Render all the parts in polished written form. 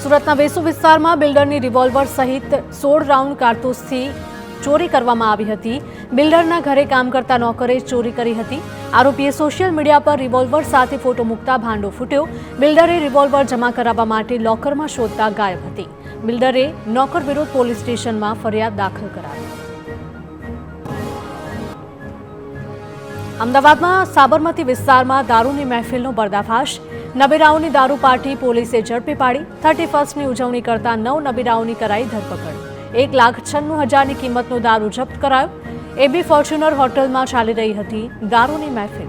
સુરતના વેસુ વિસ્તારમાં બિલ્ડરની રિવોલ્વર સહિત 16 રાઉન્ડ કારતૂસથી ચોરી કરવામાં આવી હતી। બિલ્ડરના ઘરે કામ કરતા નોકરે ચોરી કરી હતી। આરોપીએ સોશિયલ મીડિયા પર રિવોલ્વર સાથે ફોટો મૂકતા ભાંડો ફૂટ્યો। બિલ્ડરે રિવોલ્વર જમા કરાવવા માટે લોકરમાં શોધતા ગાયબ હતી। બિલ્ડરે નોકર વિરુદ્ધ પોલીસ સ્ટેશનમાં ફરિયાદ દાખલ કરાવી। અમદાવાદમાં સાબરમતી વિસ્તારમાં દારૂની મહેફિલનો પર્દાફાશ। નબીરાઓની દારૂ પાર્ટી પોલીસે ઝડપી પાડી। 31મી ઉજવણી કરતા 9 નબીરાઓની કરાઈ ધરપકડ। 1,96,000ની કિંમતનો દારૂ જપ્ત કરાયો। એબી ફોર્ચ્યુનર હોટલમાં ચાલી રહી હતી દારૂની મહેફિલ।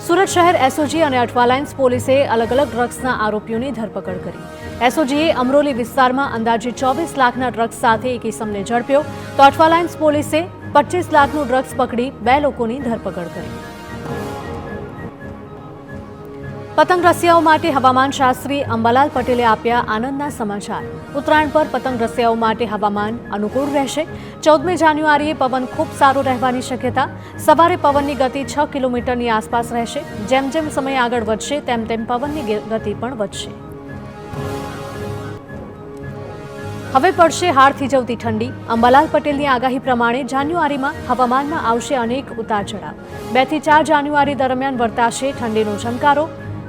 સુરત શહેર એસઓજી અને અઠવાલાઇન્સ પોલીસે અલગ અલગ ડ્રગ્સના આરોપીઓની ધરપકડ કરી। એસઓજીએ અમરોલી વિસ્તારમાં અંદાજે 24 લાખના ડ્રગ્સ સાથે એક ઇસમને ઝડપ્યો, તો અઠવાલાઇન્સ પોલીસે 25 લાખનું ડ્રગ્સ પકડી 2 લોકોની ધરપકડ કરી। પતંગ રસિયાઓ માટે હવામાન શાસ્ત્રી અંબાલાલ પટેલે આપ્યા આનંદના સમાચાર। ઉત્તરાયણ પર પતંગ રસિયાઓ માટે હવામાન અનુકૂળ રહેશે। 14મી જાન્યુઆરીએ પવન ખૂબ સારો રહેવાની શક્યતા। સવારે પવનની ગતિ 6 કિલોમીટરની આસપાસ રહેશે। જેમ જેમ સમય આગળ વધશે તેમ તેમ પવનની ગતિ પણ વધશે। હવે પડશે હાડ થીજવતી ઠંડી। અંબાલાલ પટેલની આગાહી પ્રમાણે જાન્યુઆરીમાં હવામાનમાં આવશે અનેક ઉતાર ચઢાવ। 2 થી 4 જાન્યુઆરી દરમિયાન વર્તાશે ઠંડીનો ઝંકારો।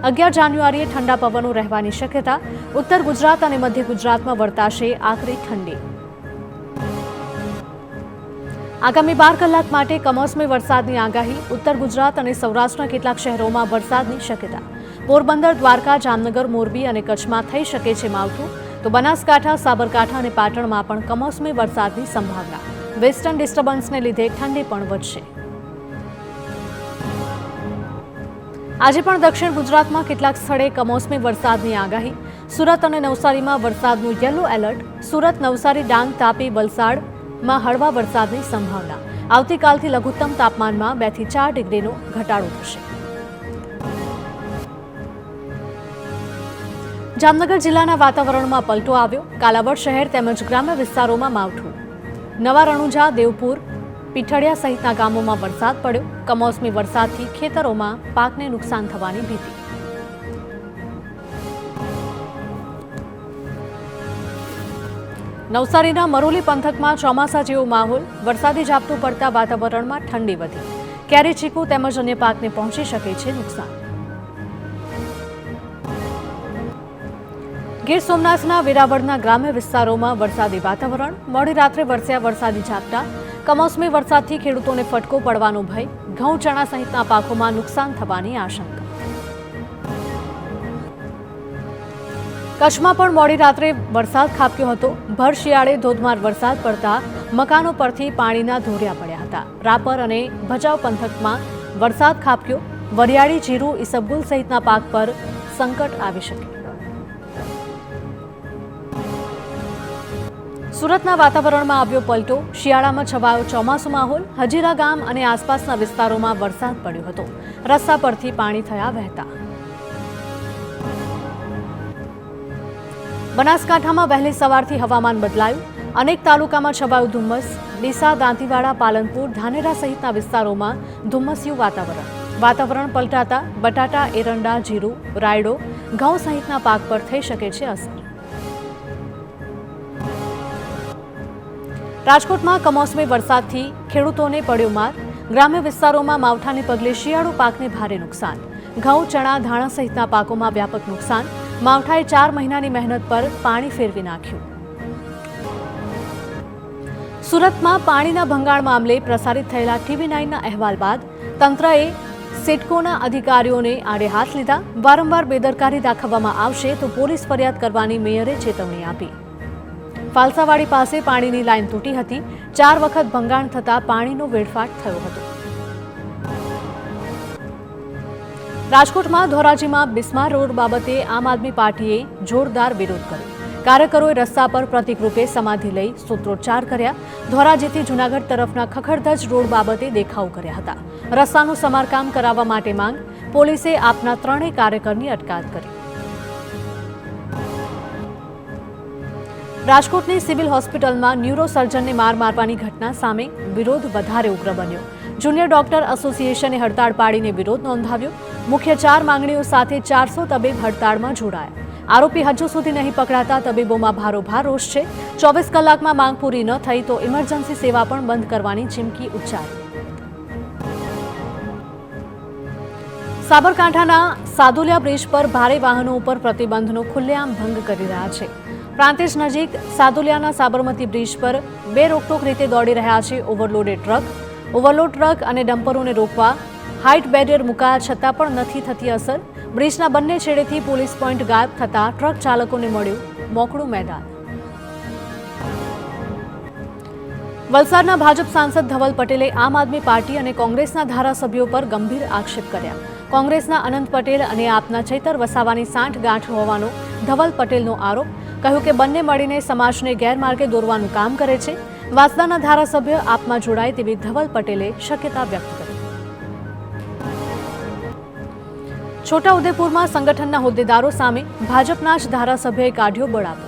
11 જાન્યુઆરીએ ઠંડા પવનો રહેવાની શક્યતા। ઉત્તર ગુજરાત અને મધ્ય ગુજરાતમાં વર્તાશે આકરી ઠંડી। આગામી 12 કલાક માટે કમોસમી વરસાદની આગાહી। ઉત્તર ગુજરાત અને સૌરાષ્ટ્રના કેટલાક શહેરોમાં વરસાદની શક્યતા। પોરબંદર, દ્વારકા, જામનગર, મોરબી અને કચ્છમાં થઈ શકે છે માવઠું, તો બનાસકાંઠા, સાબરકાંઠા અને પાટણમાં પણ કમોસમી વરસાદની સંભાવના। વેસ્ટર્ન ડિસ્ટર્બન્સને લીધે ઠંડી પણ વધશે। આજે પણ દક્ષિણ ગુજરાતમાં કેટલાક સ્થળે કમોસમી વરસાદની આગાહી। સુરત અને નવસારીમાં વરસાદનું યલો એલર્ટ। સુરત, નવસારી, ડાંગ, તાપી, વલસાડમાં હળવા વરસાદની સંભાવના। આવતીકાલથી લઘુત્તમ તાપમાનમાં 2 થી 4 ડિગ્રીનો ઘટાડો થશે। જામનગર જિલ્લાના વાતાવરણમાં પલટો આવ્યો। કાલાવડ શહેર તેમજ ગ્રામ્ય વિસ્તારોમાં માવઠું। નવા રણુજા, દેવપુર, પીઠડિયા સહિતના ગામોમાં વરસાદ પડ્યો। કમોસમી વરસાદથી ખેતરોમાં પાકને નુકસાન થવાની ભીતિ। નવસારીના મરોલી પંથકમાં ચોમાસા જેવો માહોલ। વરસાદી ઝાપટું પડતા વાતાવરણમાં ઠંડી વધી। કેરી, ચીકુ તેમજ અન્ય પાકને પહોંચી શકે છે નુકસાન। ગીર સોમનાથના વેરાવળના ગ્રામ્ય વિસ્તારોમાં વરસાદી વાતાવરણ। મોડી રાત્રે વરસ્યા વરસાદી ઝાપટા। કમોસમી વરસાદથી ખેડૂતોને ફટકો પડવાનો ભય। ઘઉં, ચણા સહિતના પાકોમાં નુકસાન થવાની આશંકા। કચ્છમાં પણ મોડી રાત્રે વરસાદ ખાબક્યો હતો। ભર શિયાળે ધોધમાર વરસાદ પડતા મકાનો પરથી પાણીના ધોરિયા પડ્યા હતા। રાપર અને ભચાઉ પંથકમાં વરસાદ ખાબક્યો। વરિયાળી, જીરું, ઈસબગુલ સહિતના પાક પર સંકટ આવી શકે। સુરતના વાતાવરણમાં આવ્યો પલટો। શિયાળામાં છવાયો ચોમાસુ માહોલ। હજીરા ગામ અને આસપાસના વિસ્તારોમાં વરસાદ પડ્યો હતો। રસ્તા પરથી પાણી થયા વહેતા। બનાસકાંઠામાં વહેલી સવારથી હવામાન બદલાયું। અનેક તાલુકામાં છવાયું ધુમ્મસ। ડીસા, દાંતીવાડા, પાલનપુર, ધાનેરા સહિતના વિસ્તારોમાં ધુમ્મસ્યું વાતાવરણ। વાતાવરણ પલટાતા બટાટા, એરંડા, જીરું, રાયડો, ઘઉં સહિતના પાક પર થઈ શકે છે અસર। રાજકોટમાં કમોસમી વરસાદથી ખેડૂતોને પડ્યો માર। ગ્રામ્ય વિસ્તારોમાં માવઠાને પગલે શિયાળુ પાકને ભારે નુકસાન। ઘઉં, ચણા, ધાણા સહિતના પાકોમાં વ્યાપક નુકસાન। માવઠાએ 4 મહિનાની મહેનત પર પાણી ફેરવી નાખ્યું। સુરતમાં પાણીના ભંગાણ મામલે પ્રસારિત થયેલા TV9ના અહેવાલ બાદ તંત્રએ સિડકોના અધિકારીઓને આડે હાથ લીધા। વારંવાર બેદરકારી દાખવવામાં આવશે તો પોલીસ ફરિયાદ કરવાની મેયરે ચેતવણી આપી। ફાલસાવાડી પાસે પાણીની લાઇન તૂટી હતી। 4 વખત ભંગાણ થતા પાણીનો વેડફાટ થયો હતો। રાજકોટમાં ધોરાજીમાં બિસ્માર રોડ બાબતે આમ આદમી પાર્ટીએ જોરદાર વિરોધ કર્યો। કાર્યકરોએ રસ્તા પર પ્રતિકરૂપે સમાધિ લઈ સૂત્રોચ્ચાર કર્યા। ધોરાજીથી જૂનાગઢ તરફના ખખડધજ રોડ બાબતે દેખાવ કર્યા હતા। રસ્તાનું સમારકામ કરાવવા માટે માંગ। પોલીસે આપના 3 કાર્યકરની અટકાયત કરી। રાજકોટની સિવિલ હોસ્પિટલમાં ન્યુરોસર્જનને માર મારવાની ઘટના સામે વિરોધ વધારે ઉગ્ર બન્યો। જુનિયર ડોક્ટર એસોસિએશને હડતાળ પાડીને વિરોધ નોંધાવ્યો। મુખ્ય 4 માંગણીઓ સાથે 400 તબીબ હડતાળમાં જોડાયા. આરોપી હજુ સુધી નહીં પકડાતા તબીબોમાં ભારોભાર રોષ છે. 24 કલાકમાં માંગ પૂરી ન થઈ તો ઇમરજન્સી સેવા પણ બંધ કરવાની ચીમકી ઉચ્ચારી. સાબરકાંઠાના સાદુલિયા બ્રિજ પર ભારે વાહનો ઉપર પ્રતિબંધનો ખુલ્લેઆમ ભંગ કરી રહ્યા છે. પ્રાંતિજ નજીક સાદુલિયાના સાબરમતી બ્રિજ પર બે રોકટોક રીતે દોડી રહ્યા છે ઓવરલોડેડ ટ્રક. ઓવરલોડ ટ્રક અને ડમ્પરોને રોકવા હાઇટ બેરિયર મુકાયા છતાં પણ નથી થતી અસર. બ્રિજના બંને છેડેથી પોલીસ પોઈન્ટ ગાયબ થતા ટ્રક ચાલકોને મળ્યું મોકળું મેદાન. વલસાડના ભાજપ સાંસદ ધવલ પટેલે આમ આદમી પાર્ટી અને કોંગ્રેસના ધારાસભ્યો પર ગંભીર આક્ષેપ કર્યા. કોંગ્રેસના અનંત પટેલ અને આપના ચૈતર વસાવાની સાંઠગાંઠ હોવાનો ધવલ પટેલનો આરોપ. કહ્યું કે બંને મળીને સમાજને ગેરમાર્ગે દોરવાનું કામ કરે છે. વાંસદાના ધારાસભ્ય આપમાં જોડાય તેવી ધવલ પટેલે શક્યતા વ્યક્ત કરી. છોટાઉદેપુરમાં સંગઠનના હોદ્દેદારો સામે ભાજપના જ ધારાસભ્યએ કાઢ્યો બળાપો.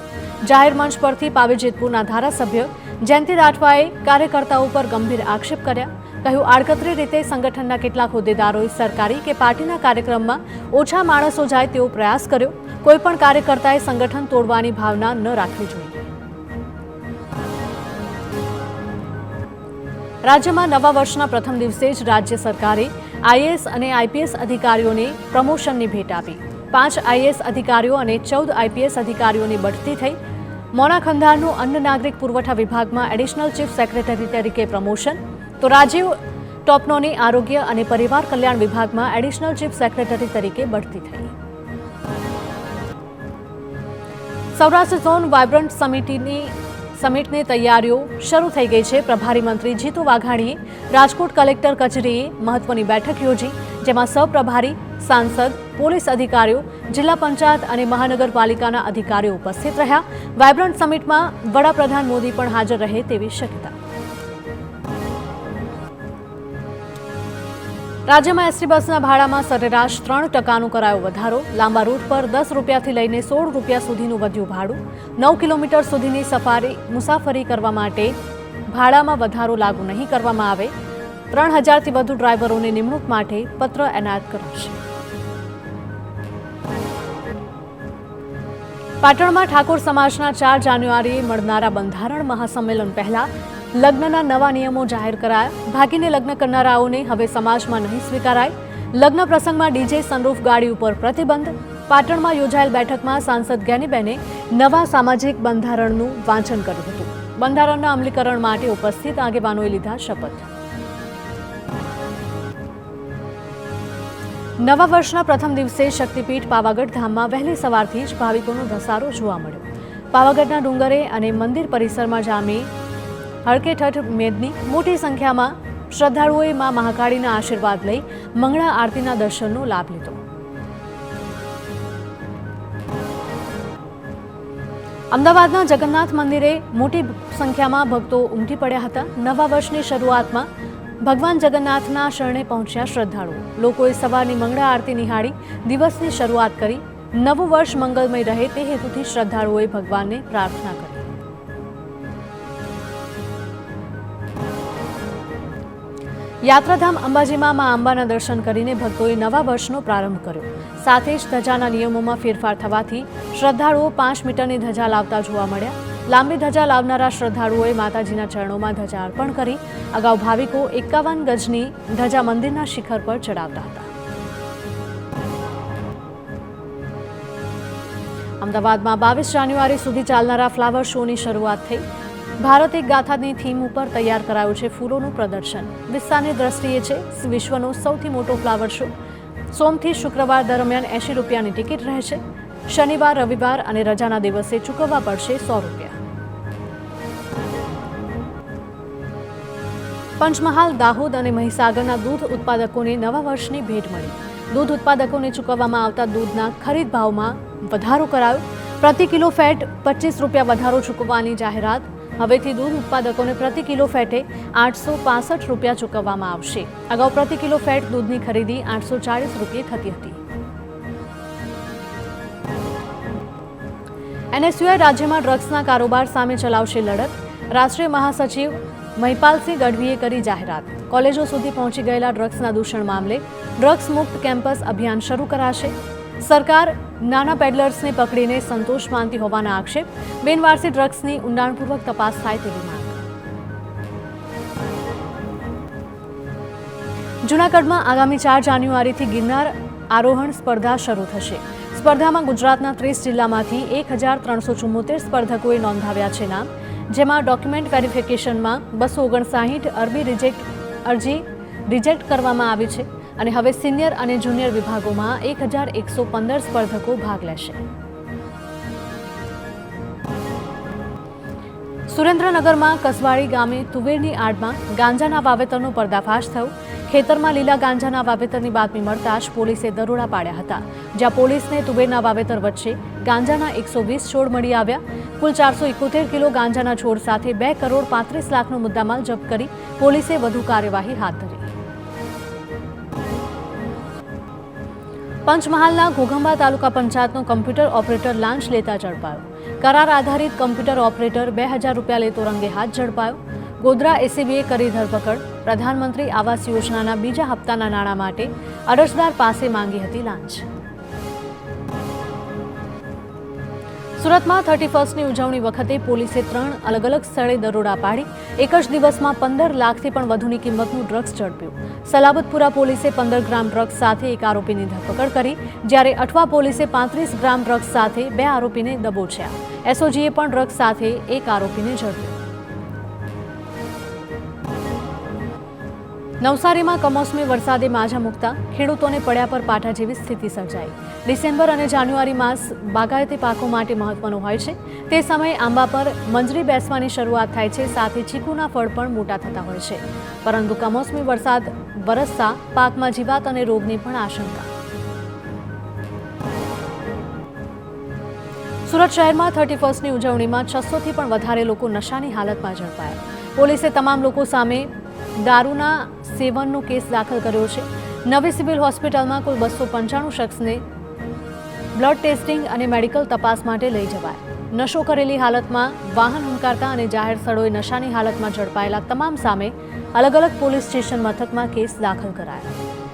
જાહેર મંચ પરથી પાવીજેતપુરના ધારાસભ્ય જયંતિ રાઠવાએ કાર્યકર્તાઓ પર ગંભીર આક્ષેપ કર્યા. કહ્યું આડકતરી રીતે સંગઠનના કેટલાક હોદ્દેદારોએ સરકારી કે પાર્ટીના કાર્યક્રમમાં ઓછા માણસો જાય તેવો પ્રયાસ કર્યો. કોઈપણ કાર્યકર્તાએ સંગઠન તોડવાની ભાવના ન રાખવી જોઈએ. રાજ્યમાં નવા વર્ષના પ્રથમ દિવસે જ રાજ્ય સરકારે આઈએએસ અને આઈપીએસ અધિકારીઓને પ્રમોશનની ભેટ આપી. 5 આઈએએસ અધિકારીઓ અને 14 આઈપીએસ અધિકારીઓની બઢતી થઈ. મોના ખંધારનું અન્ન નાગરિક પુરવઠા વિભાગમાં એડિશનલ ચીફ સેક્રેટરી તરીકે પ્રમોશન, તો રાજીવ ટોપનોની આરોગ્ય અને પરિવાર કલ્યાણ વિભાગમાં એડિશનલ ચીફ સેક્રેટરી તરીકે બઢતી થઈ. સૌરાષ્ટ્ર ઝોન વાયબ્રન્ટ સમિટની તૈયારીઓ શરૂ થઈ ગઈ છે. પ્રભારી મંત્રી જીતુ વાઘાણીએ રાજકોટ કલેક્ટર કચેરીએ મહત્વની બેઠક યોજી, જેમાં સહપ્રભારી, સાંસદ, પોલીસ અધિકારીઓ, જિલ્લા પંચાયત અને મહાનગરપાલિકાના અધિકારીઓ ઉપસ્થિત રહ્યા. વાયબ્રન્ટ સમિટમાં વડાપ્રધાન મોદી પણ હાજર રહે તેવી શક્યતા. રાજ્યમાં એસટી બસના ભાડામાં સરેરાશ 3% કરાયો વધારો. લાંબા રૂટ પર 10 રૂપિયાથી લઈને 16 રૂપિયા સુધીનું વધ્યું ભાડું. 9 કિલોમીટર સુધીની મુસાફરી કરવા માટે ભાડામાં વધારો લાગુ નહીં કરવામાં આવે. 3000થી વધુ ડ્રાઈવરોની નિમણૂક માટે પત્ર એનાયત કરાશે. પાટણમાં ઠાકોર સમાજના 4 જાન્યુઆરીએ મળનારા બંધારણ મહાસંમેલન પહેલા લગ્નના નવા નિયમો જાહેર કરાયા. ભાગીને લગ્ન કરનારાઓને હવે સમાજમાં નહીં સ્વીકારાય. લગ્ન પ્રસંગમાં ડીજે, સનરૂફ ગાડી ઉપર પ્રતિબંધ. પાટણમાં યોજાયેલ બેઠકમાં સાંસદ જ્ઞાનીબેને નવા સામાજિક બંધારણનું વાંચન કર્યું હતું. બંધારણના અમલીકરણ માટે ઉપસ્થિત આગેવાનોએ લીધા શપથ. નવા વર્ષના પ્રથમ દિવસે શક્તિપીઠ પાવાગઢ ધામમાં વહેલી સવારથી જ ભાવિકોનો ધસારો જોવા મળ્યો. પાવાગઢના ડુંગરે અને મંદિર પરિસરમાં જામી હરકેઠઠ મેદની મોટી સંખ્યામાં શ્રદ્ધાળુઓએ મા મહાકાળીના આશીર્વાદ લઈ મંગળા આરતીના દર્શનનો લાભ લીધો. અમદાવાદના જગન્નાથ મંદિરે મોટી સંખ્યામાં ભક્તો ઉમટી પડ્યા હતા. નવા વર્ષની શરૂઆતમાં ભગવાન જગન્નાથના શરણે પહોંચ્યા શ્રદ્ધાળુઓ. લોકોએ સવારની મંગળા આરતી નિહાળી દિવસની શરૂઆત કરી. નવું વર્ષ મંગલમય રહે તે હેતુથી શ્રદ્ધાળુઓએ ભગવાનને પ્રાર્થના કરી. યાત્રાધામ અંબાજીમાં મા અંબાના દર્શન કરીને ભક્તોએ નવા વર્ષનો પ્રારંભ કર્યો. સાથે જ ધજાના નિયમોમાં ફેરફાર થવાથી શ્રદ્ધાળુઓ 5 મીટરની ધજા લાવતા જોવા મળ્યા. લાંબી ધજા લાવનારા શ્રદ્ધાળુઓએ માતાજીના ચરણોમાં ધજા અર્પણ કરી. અગાઉ ભાવિકો 51 ગજની ધજા મંદિરના શિખર પર ચડાવતા હતા. અમદાવાદમાં 22 જાન્યુઆરી સુધી ચાલનારા ફ્લાવર શોની શરૂઆત થઈ. ભારત એક ગાથાની થીમ ઉપર તૈયાર કરાયું છે ફૂલોનું પ્રદર્શન. વિસ્તારની દ્રષ્ટિએ છે વિશ્વનો સૌથી મોટો ફ્લાવર શો. સોમથી શુક્રવાર દરમિયાન 80 રૂપિયાની ટિકિટ રહેશે. શનિવાર, રવિવાર અને રજાના દિવસે ચૂકવવા પડશે 100 રૂપિયા. પંચમહાલ, દાહોદ અને મહીસાગરના દૂધ ઉત્પાદકોને નવા વર્ષની ભેટ મળી. દૂધ ઉત્પાદકોને ચૂકવવામાં આવતા દૂધના ખરીદ ભાવમાં વધારો કરાયો. પ્રતિ કિલો ફેટ 25 રૂપિયા વધારો ચૂકવવાની જાહેરાત. હવેથી દૂધ ઉત્પાદકોને પ્રતિ કિલો ફેટે 865 રૂપિયા ચૂકવવામાં આવશે. અગાઉ પ્રતિ કિલો ફેટ દૂધની ખરીદી 840 રૂપિયે થતી હતી. એનએસયુઆઈ રાજ્યમાં ડ્રગ્સના કારોબાર સામે ચલાવશે લડત. રાષ્ટ્રીય મહાસચિવ મહિપાલસિંહ ગઢવીએ કરી જાહેરાત. કોલેજો સુધી પહોંચી ગયેલા ડ્રગ્સના દૂષણ મામલે ડ્રગ્સ મુક્ત કેમ્પસ અભિયાન શરૂ કરાશે. સરકાર નાના પેડલર્સને પકડીને સંતોષ માનતી હોવાના આક્ષેપ. બિનવારસી ડ્રગ્સની ઊંડાણપૂર્વક તપાસ થાય તેવી માંગ. જૂનાગઢમાં આગામી 4 જાન્યુઆરીથી ગિરનાર આરોહણ સ્પર્ધા શરૂ થશે. સ્પર્ધામાં ગુજરાતના 30 જિલ્લામાંથી 1374 સ્પર્ધકોએ નોંધાવ્યા છે નામ, જેમાં ડોક્યુમેન્ટ વેરિફિકેશનમાં 259 અરજી રિજેક્ટ કરવામાં આવી છે અને હવે સિનિયર અને જુનિયર વિભાગોમાં 1115 સ્પર્ધકો ભાગ લેશે. સુરેન્દ્રનગરમાં કસવાડી ગામે તુવેરની આડમાં ગાંજાના વાવેતરનો પર્દાફાશ થયો. ખેતરમાં લીલા ગાંજાના વાવેતરની બાતમી મળતા જ પોલીસે દરોડા પાડ્યા હતા, જ્યાં પોલીસને તુવેરના વાવેતર વચ્ચે ગાંજાના 120 છોડ મળી આવ્યા. કુલ 471 કિલો ગાંજાના છોડ સાથે 2 કરોડ 35 લાખનો મુદ્દામાલ જપ્ત કરી પોલીસે વધુ કાર્યવાહી હાથ ધરી. પંચમહાલના ઘોઘંબા તાલુકા પંચાયતનો કમ્પ્યુટર ઓપરેટર લાંચ લેતા ઝડપાયો. કરાર આધારિત કમ્પ્યુટર ઓપરેટર 2000 રૂપિયા લેતો રંગે હાથ ઝડપાયો. ગોધરા એસીબીએ કરી ધરપકડ. પ્રધાનમંત્રી આવાસ યોજનાના બીજા હપ્તાના નાણાં માટે અરજદાર પાસે માંગી હતી લાંચ. સુરતમાં 31સ્ટની ઉજવણી વખતે પોલીસે 3 અલગ અલગ સ્થળે દરોડા પાડી એક જ દિવસમાં 15 લાખથી પણ વધુની કિંમતનું ડ્રગ્સ ઝડપ્યું. સલાબતપુરા પોલીસે 15 ગ્રામ ડ્રગ્સ સાથે એક આરોપીની ધરપકડ કરી, જ્યારે અઠવા પોલીસે 35 ગ્રામ ડ્રગ્સ સાથે 2 આરોપીને દબોચ્યા. એસઓજીએ પણ ડ્રગ્સ સાથે એક આરોપીને ઝડપ્યો. નવસારીમાં કમોસમી વરસાદે માજા મૂકતા ખેડૂતોને પડ્યા પર પાટા જેવી સ્થિતિ સર્જાઈ. ડિસેમ્બર અને જાન્યુઆરી માસ બાગાયતી પાકો માટે મહત્વનો હોય છે. તે સમયે આંબા પર મંજરી બેસવાની શરૂઆત થાય છે, સાથે ચીકુના ફળ પણ મોટા થતા હોય છે. પરંતુ કમોસમી વરસાદ વરસતા પાકમાં જીવાત અને રોગની પણ આશંકા. સુરત શહેરમાં 31સ્ટની ઉજવણીમાં 600થી પણ વધારે લોકો નશાની હાલતમાં ઝડપાયા. પોલીસે તમામ લોકો સામે દારૂના સેવનનો કેસ દાખલ કર્યો છે. નવી સિવિલ હોસ્પિટલમાં કુલ 295 શખ્સને બ્લડ ટેસ્ટિંગ અને મેડિકલ તપાસ માટે લઈ જવાયા. નશો કરેલી હાલતમાં વાહન હંકારતા અને જાહેર સ્થળોએ નશાની હાલતમાં ઝડપાયેલા તમામ સામે અલગ અલગ પોલીસ સ્ટેશન મથકમાં કેસ દાખલ કરાયા.